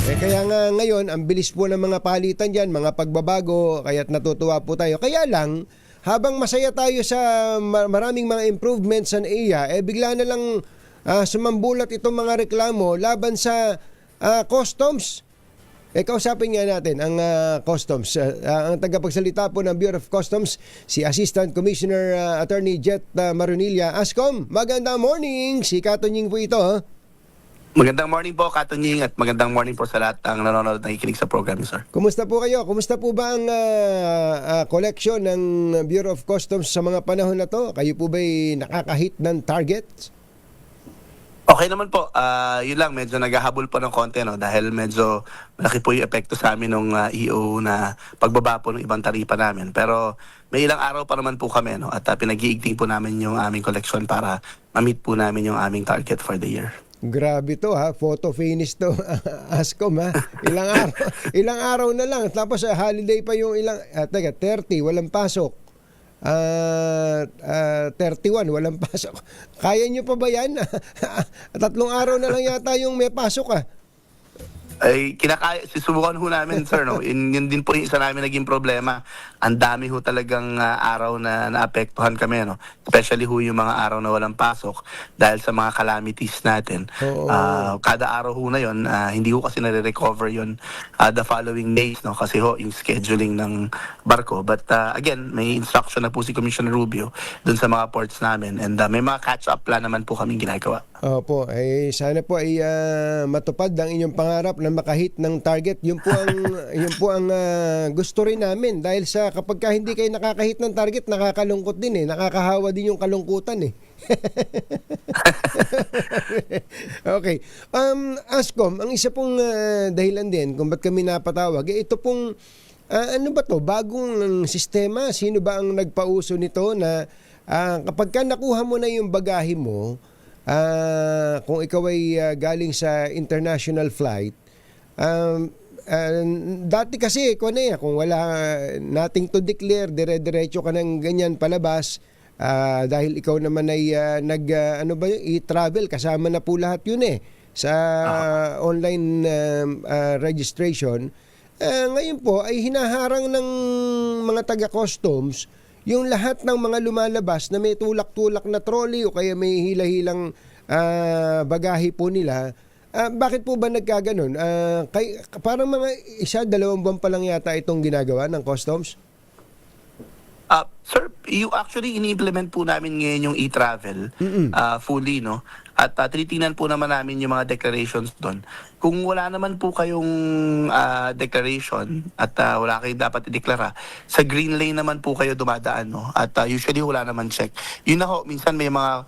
Kaya nga ngayon, ang bilis po ng mga palitan dyan, mga pagbabago, kaya't natutuwa po tayo. Kaya lang, habang masaya tayo sa maraming mga improvements sa NAIA, bigla na lang sumambulat itong mga reklamo laban sa customs. Kausapin nga natin ang customs. Ang tagapagsalita po ng Bureau of Customs, si Assistant Commissioner Attorney Jet Marunilla. Ascom, magandang morning. Si Katunying po ito. Magandang morning po, Katunying, at magandang morning po sa lahat ng nanonood na nakikinig sa program, sir. Kumusta po kayo? Kumusta po ba ang collection ng Bureau of Customs sa mga panahon na to? Kayo po ba'y nakakahit ng targets? Okay naman po, yun lang, medyo naghahabol po ng konti, no? Dahil medyo malaki po yung epekto sa amin ng EO na pagbaba po ng ibang taripa namin. Pero may ilang araw pa naman po kami, no? At pinag-iigting po namin yung aming collection para ma-meet po namin yung aming target for the year. Grabe to ha, photo finish to. Ascom ha, ilang araw na lang, tapos holiday pa yung ilang, 30 walang pasok, 31 walang pasok. Kaya nyo pa ba yan? 3 araw na lang yata yung may pasok Ay, susubukan ho namin, sir, no? Yun din po yung isa namin naging problema. Ang dami ho talagang araw na naapektuhan kami, no? Especially ho yung mga araw na walang pasok dahil sa mga calamities natin. Kada araw ho na yun, hindi ho kasi nare-recover yun the following days, no? Kasi ho, yung scheduling ng barko. But again, may instruction na po si Commissioner Rubio dun sa mga ports namin, and may mga catch-up plan naman po kaming ginagawa. Opo, sana po ay matupad ang inyong pangarap na makahit ng target. Yun po ang gusto rin namin, dahil sa kapag hindi kayo nakakahit ng target, nakakalungkot din nakakahawa din yung kalungkutan Okay. Ascom, ang isa pong dahilan din kung ba't kami napatawag, ito pong ano ba to, bagong sistema? Sino ba ang nagpauso nito na kapag ka nakuha mo na yung bagahe mo, kung ikaw ay galing sa international flight, dati kasi kung wala nating to declare, dire-diretso ka ng ganyan palabas, dahil ikaw naman ay i-travel, kasama na po lahat yun sa online registration. Ngayon po ay hinaharang ng mga taga-customs yung lahat ng mga lumalabas na may tulak-tulak na trolley o kaya may hila-hilang bagahe po nila. Bakit po ba nagkaganon? Parang mga 1-2 buwan pa lang yata itong ginagawa ng customs? Sir, you actually ini-implement po namin ngayon yung e-travel fully, no? At tinitingnan po naman namin yung mga declarations doon. Kung wala naman po kayong declaration at wala kayong dapat i-deklara, sa green lane naman po kayo dumadaan, no? At usually wala naman check. Yun na ho, minsan may mga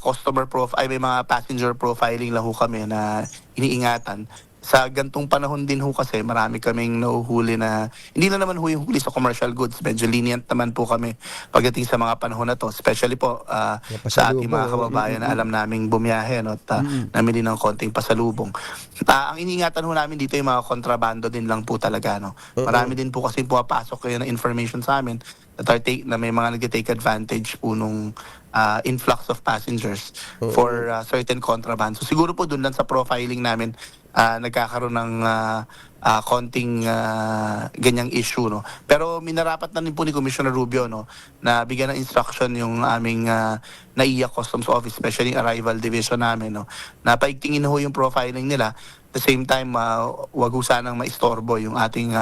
customer profile, may mga passenger profiling lang ho kami na iniingatan. Sa gantong panahon din ho kasi marami kaming nahuhuli na, hindi na naman ho yung huli sa commercial goods, medyo lenient naman po kami pagdating sa mga panahon na to, especially po sa ating mga kababayan na alam naming bumiyahe, no, at namili ng konting pasalubong. Ang iniingatan ho namin dito yung mga kontrabando din lang po talaga, no. Marami din po kasi pumapasok kayo na information sa amin na may mga nag-take advantage po nung influx of passengers for certain contraband. So siguro po dun lang sa profiling namin nagkakaroon ng konting ganyang issue, no. Pero minarapat na rin po ni Commissioner Rubio, no, na bigyan ng instruction yung aming NAIA Customs Office, especially arrival division namin, no, na paigtingin ho yung profiling nila. At the same time, wag ho sanang maistorbo yung ating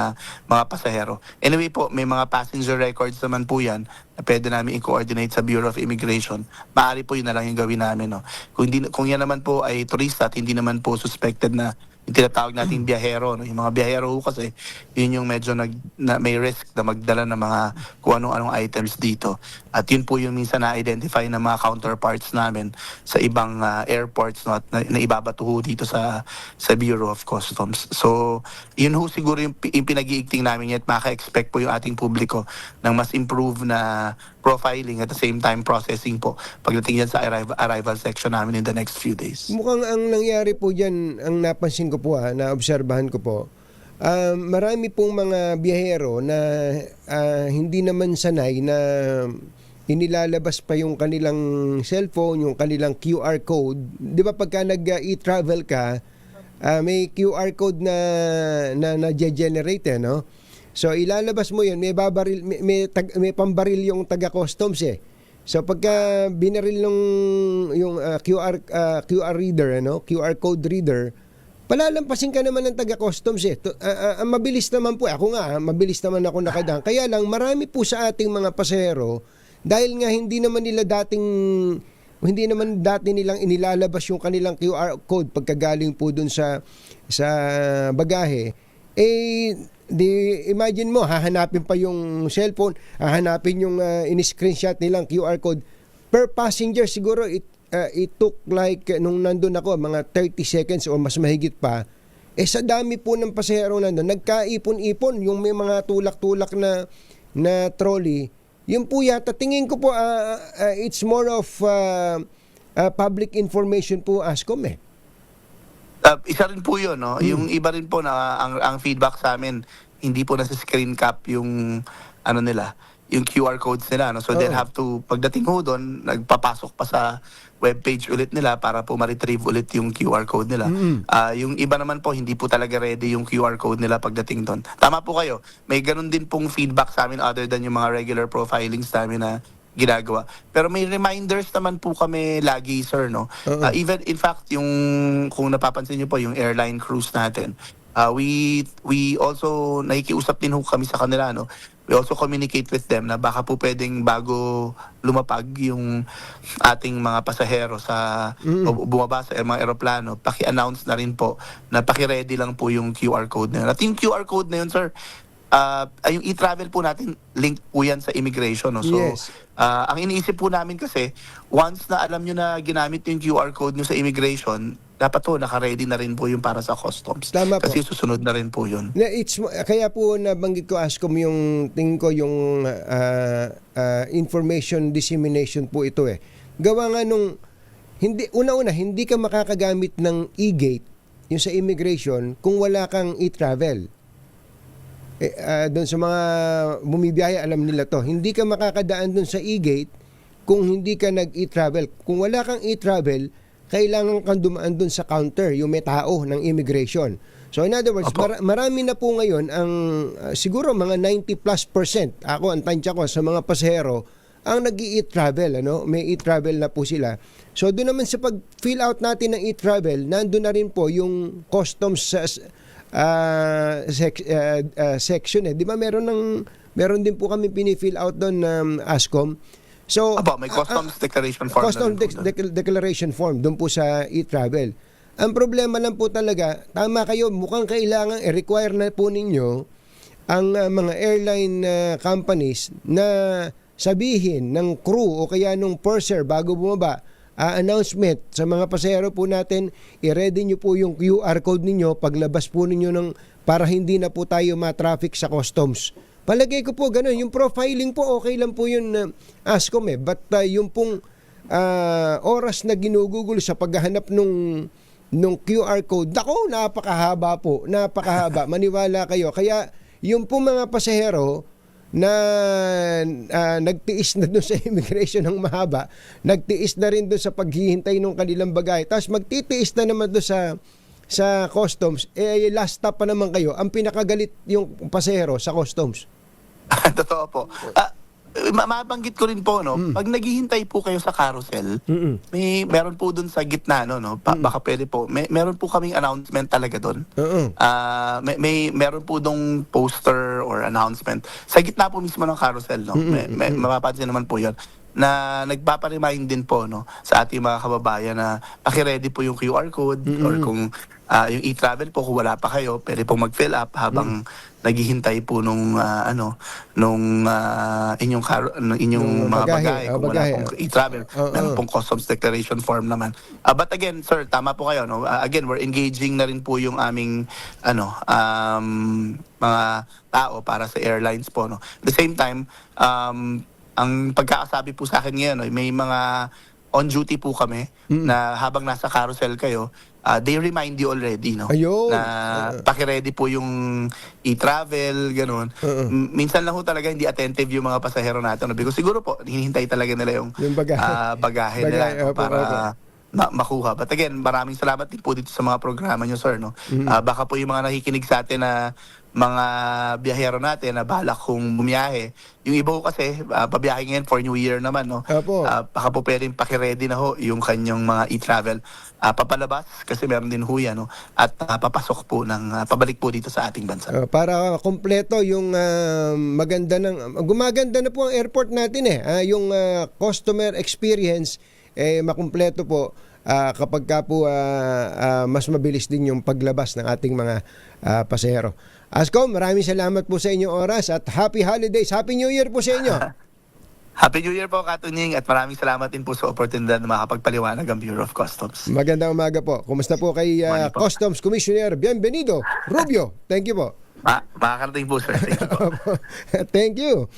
mga pasahero. Anyway po, may mga passenger records naman po yan na pwede namin i-coordinate sa Bureau of Immigration. Maaari po yun na lang yung gawin namin, no. Kung yan naman po ay turista at hindi naman po suspected na yung tinatawag nating biyahero, no? Yung mga biyahero kasi yun yung medyo may risk na magdala ng mga kung anong items dito. At yun po yung minsan na-identify ng mga counterparts namin sa ibang airports, no? At na ibabato ho dito sa Bureau of Customs. So yun ho siguro yung pinag-iigting namin, at maka-expect po yung ating publiko ng mas improve na profiling at the same time processing po pagdating yan sa arrival section namin in the next few days. Mukhang ang nangyari po dyan, ang napansin ko po naobserbahan ko po, marami pong mga biyahero na hindi naman sanay na inilalabas pa yung kanilang cellphone, yung kanilang QR code. Di ba pagka nag-e-travel ka, may QR code na generate no. So ilalabas mo 'yun, may pambaril yung taga-customs eh. So pagka binaril nung yung QR reader QR code reader, palalampasin ka naman ng taga-customs eh. Mabilis naman po. Ako nga, mabilis naman ako nakadaan. Kaya lang, marami po sa ating mga pasahero, dahil nga hindi naman dati nilang inilalabas yung kanilang QR code pagkagaling po dun sa bagahe, imagine mo, hahanapin pa yung cellphone, hahanapin yung in-screenshot nilang QR code. Per passenger, siguro it took like, nung nandun ako, mga 30 seconds o mas mahigit pa, sa dami po ng pasahero nandun, nagkaipon-ipon, yung may mga tulak-tulak na trolley, yun po yata, tingin ko po, it's more of public information po, Ascom eh. Isa rin po yun, no? Yung iba rin po na ang feedback sa amin, hindi po nasa screen cap yung yung QR codes nila, no? So they'll have to, pagdating ho doon, nagpapasok pa sa webpage ulit nila para po ma-retrieve ulit yung QR code nila. Yung iba naman po, hindi po talaga ready yung QR code nila pagdating doon. Tama po kayo, may ganun din pong feedback sa amin other than yung mga regular profilings namin na ginagawa. Pero may reminders naman po kami lagi, sir, no? Even, in fact, kung napapansin niyo po, yung airline crews natin, we also, nakikiusap din ho kami sa kanila, no? We also communicate with them na baka po pwedeng bago lumapag yung ating mga pasahero o bumaba sa mga eroplano, paki-announce na rin po na paki-ready lang po yung QR code na yun. At yung QR code na yun, sir, yung e-travel po natin, link po yan sa immigration. No? So, Yes. ang iniisip po namin kasi, once na alam nyo na ginamit yung QR code nyo sa immigration, dapat po naka-ready na rin po yung para sa customs. Tama po. Kasi susunod na rin po yun. Kaya po nabanggit ko, Ascom, yung tingin ko yung information dissemination po ito eh. Gawa nga una-una, hindi ka makakagamit ng e-gate, yung sa immigration, kung wala kang e-travel. Doon sa mga bumibiyaya, alam nila to. Hindi ka makakadaan doon sa e-gate kung hindi ka nag-e-travel. Kung wala kang e-travel, kailangan kang dumaan doon sa counter, yung may tao ng immigration. So in other words, marami na po ngayon ang siguro mga 90+%, ako ang tansya ko sa mga pasahero, ang nag-i-travel, may e-travel na po sila. So doon naman sa pag-fill out natin ng e-travel, nandun na rin po yung customs section eh. Di ba meron din po kami pini-fill out doon Ascom. So, may customs declaration form. Customs declaration form doon po sa e-travel. Ang problema lang po talaga, tama kayo, mukhang kailangan require na po ninyo ang mga airline companies na sabihin ng crew o kaya nung purser bago bumaba, announcement sa mga pasahero po natin, i-ready nyo po yung QR code ninyo paglabas po ninyo para hindi na po tayo ma-traffic sa customs. Palagay ko po ganun. Yung profiling po, okay lang po yun, Ascom eh. But yung pong oras na ginugugol sa paghahanap nung QR code, nako, napakahaba po. Napakahaba. Maniwala kayo. Kaya yung pong mga pasahero na nagtiis na doon sa immigration ng mahaba, nagtiis na rin doon sa paghihintay ng kanilang bagay. Tapos magtitiis na naman doon sa customs, last stop pa naman kayo. Ang pinakagalit yung pasahero sa customs. Totoo po. Mabanggit ko rin po, no, pag naghihintay po kayo sa carousel, meron po dun sa gitna, baka pwede po, meron po kaming announcement talaga dun. Meron po dong poster or announcement sa gitna po mismo ng carousel, no. Mapapansin naman po yun na nagpapa-remind din po, no, sa ating mga kababayan na paki-ready po yung QR code or kung yung e-travel po, kung wala pa kayo, pwede pong mag-fill up habang naghihintay po nung inyong mga bagahe. Kung wala pong e-travel, meron pong customs declaration form naman. But again, sir, tama po kayo, no? Again, we're engaging na rin po yung aming mga tao para sa airlines po, no? At the same time, ang pagkakasabi po sa akin ngayon, may mga on-duty po kami na habang nasa carousel kayo, they remind you already, no? Ayun. Na paki-ready po yung e-travel, ganun. Minsan lang ho talaga hindi attentive yung mga pasahero natin. No? Because siguro po, hinihintay talaga nila yung bagahe nila. No? makuha. But again, maraming salamat din po dito sa mga programa nyo, sir. No? Baka po yung mga nakikinig sa atin na mga biyahero natin na balak kung bumiyahe. Yung iba ko kasi, pabiyahe ngayon for New Year naman. No? Opo. Baka po pwedeng pakiready na ho yung kanyang mga e-travel. Papalabas kasi meron din ho yan. No? At papasok po pabalik po dito sa ating bansa. Para kompleto yung gumaganda na po ang airport natin yung customer experience makumpleto po kapag ka po mas mabilis din yung paglabas ng ating mga pasahero. Ascom, maraming salamat po sa inyong oras at happy holidays. Happy New Year po sa inyo. Happy New Year po, Katunying, at maraming salamat din po sa oportunidad na makapagpaliwanag ang Bureau of Customs. Magandang umaga po. Kumusta po kay Morning po. Customs Commissioner Bienvenido Rubio? Thank you po. Makakarating po, sir. Thank you po. Thank you.